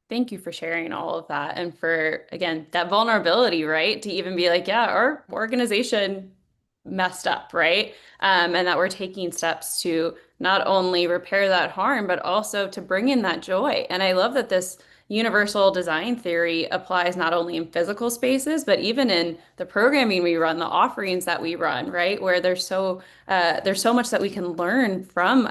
S1: Thank you for sharing all of that and for, again, that vulnerability, right? To even be like, yeah, our organization messed up, right? And that we're taking steps to not only repair that harm, but also to bring in that joy. And I love that this universal design theory applies not only in physical spaces, but even in the programming we run, the offerings that we run, right? Where there's so much that we can learn from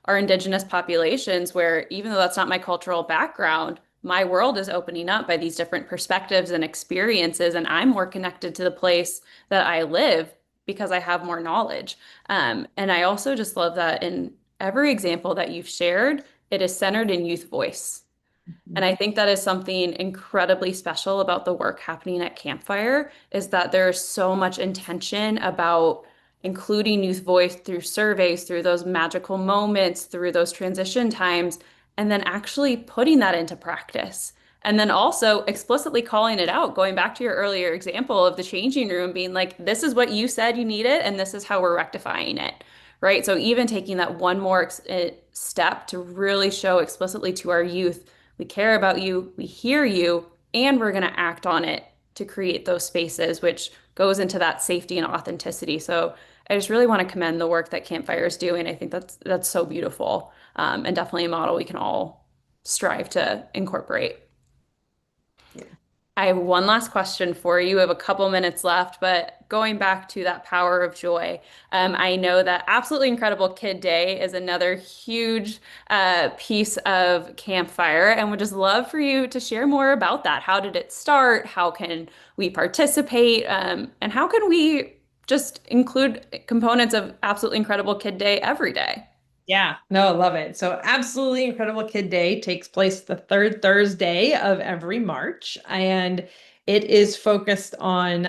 S1: our indigenous populations, where even though that's not my cultural background, my world is opening up by these different perspectives and experiences, and I'm more connected to the place that I live because I have more knowledge. And I also just love that in every example that you've shared, it is centered in youth voice. And I think that is something incredibly special about the work happening at Campfire, is that there's so much intention about including youth voice through surveys, through those magical moments, through those transition times, and then actually putting that into practice. And then also explicitly calling it out, going back to your earlier example of the changing room being like, this is what you said you needed, and this is how we're rectifying it. Right. So even taking that one more step to really show explicitly to our youth, we care about you, we hear you, and we're going to act on it to create those spaces, which goes into that safety and authenticity. So I just really want to commend the work that Campfire is doing. I think that's so beautiful, and definitely a model we can all strive to incorporate. I have one last question for you. We have a couple minutes left, but going back to that power of joy, I know that Absolutely Incredible Kid Day is another huge piece of Campfire, and would just love for you to share more about that. How did it start? How can we participate? And how can we just include components of Absolutely Incredible Kid Day every day?
S2: Yeah, no, I love it. So, Absolutely Incredible Kid Day takes place the third Thursday of every March, and it is focused on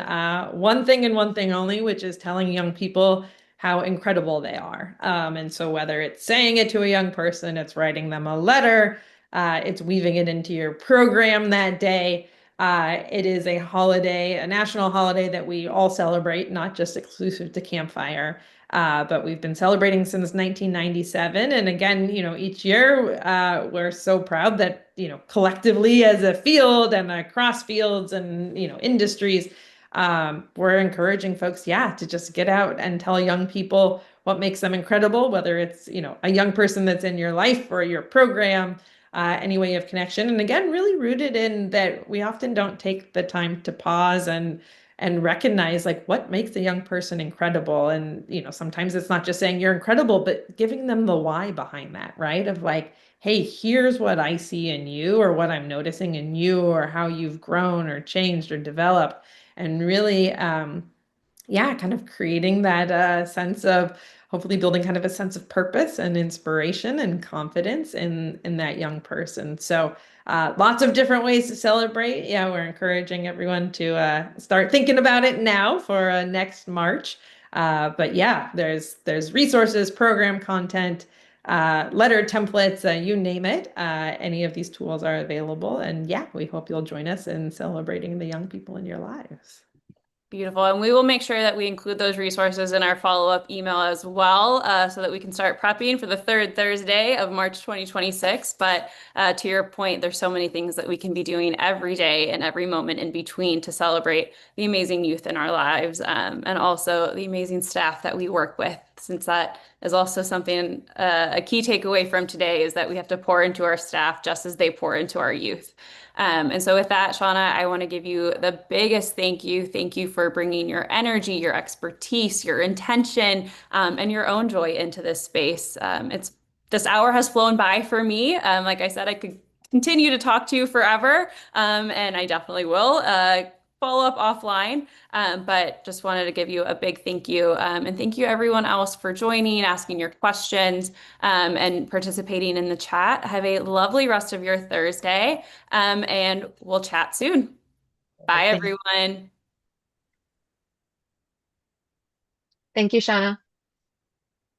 S2: one thing and one thing only, which is telling young people how incredible they are. And so, whether it's saying it to a young person, it's writing them a letter, it's weaving it into your program that day. It is a holiday, a national holiday that we all celebrate, not just exclusive to Campfire. But we've been celebrating since 1997. And again, each year, we're so proud that, collectively as a field and across fields and, industries, we're encouraging folks, to just get out and tell young people what makes them incredible, whether it's, a young person that's in your life or your program, any way of connection. And again, really rooted in that we often don't take the time to pause and recognize like what makes a young person incredible. And, sometimes it's not just saying you're incredible, but giving them the why behind that, right? Of like, hey, here's what I see in you, or what I'm noticing in you, or how you've grown or changed or developed. And really, kind of creating that sense of hopefully building kind of a sense of purpose and inspiration and confidence in that young person. So lots of different ways to celebrate. Yeah, we're encouraging everyone to start thinking about it now for next March. But yeah, there's resources, program content, letter templates, you name it. Any of these tools are available. And yeah, we hope you'll join us in celebrating the young people in your lives.
S1: Beautiful. And we will make sure that we include those resources in our follow-up email as well, so that we can start prepping for the third Thursday of March 2026. But to your point, there's so many things that we can be doing every day and every moment in between to celebrate the amazing youth in our lives, and also the amazing staff that we work with, since that is also something, a key takeaway from today is that we have to pour into our staff just as they pour into our youth. And so with that, Shawna, I want to give you the biggest thank you. Thank you for bringing your energy, your expertise, your intention, and your own joy into this space. This hour has flown by for me. Like I said, I could continue to talk to you forever, and I definitely will. follow up offline. But just wanted to give you a big thank you. And thank you everyone else for joining, asking your questions, and participating in the chat. Have a lovely rest of your Thursday. And we'll chat soon. Bye,
S2: Thank you.
S1: everyone.
S5: Thank you, Shawna.